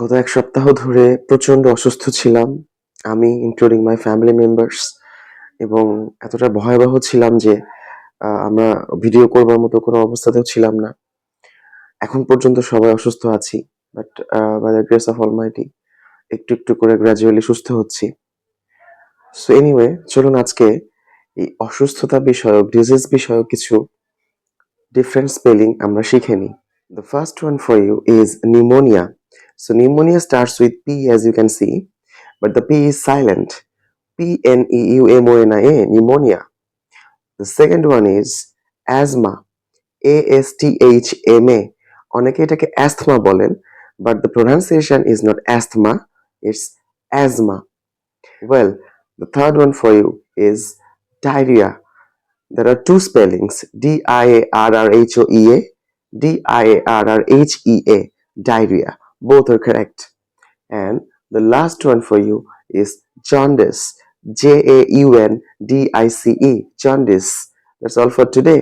গত ১ সপ্তাহ ধরে প্রচন্ড অসুস্থ ছিলাম। আমি ইনক্লুডিং মাই ফ্যামিলি মেম্বার্স এবং এতটা ভয়াবহ ছিলাম যে আমরা ভিডিও করবার মতো কোনো অবস্থাতেও ছিলাম না। এখন পর্যন্ত সবাই অসুস্থ আছি। But by the grace of almighty একটু করে গ্র্যাজুয়ালি সুস্থ হচ্ছি। সো এনিওয়ে চলুন আজকে এই অসুস্থতা বিষয়ক, ডিজিজ বিষয়ক কিছু different spelling আমরা শিখে নিই। The first one for you is pneumonia. So pneumonia starts with P as you can see, but the P is silent. Pneumona, pneumonia. The second one is asthma. ASTHMA. অনেকে এটাকে asthma বলেন, but the pronunciation is not asthma, it's asthma. Well, the third one for you is diarrhea. There are two spellings, Diarrhea, Diarrhea, diarrhea. Both are correct. And the last one for you is jaundice, Jaundice, jaundice. That's all for today.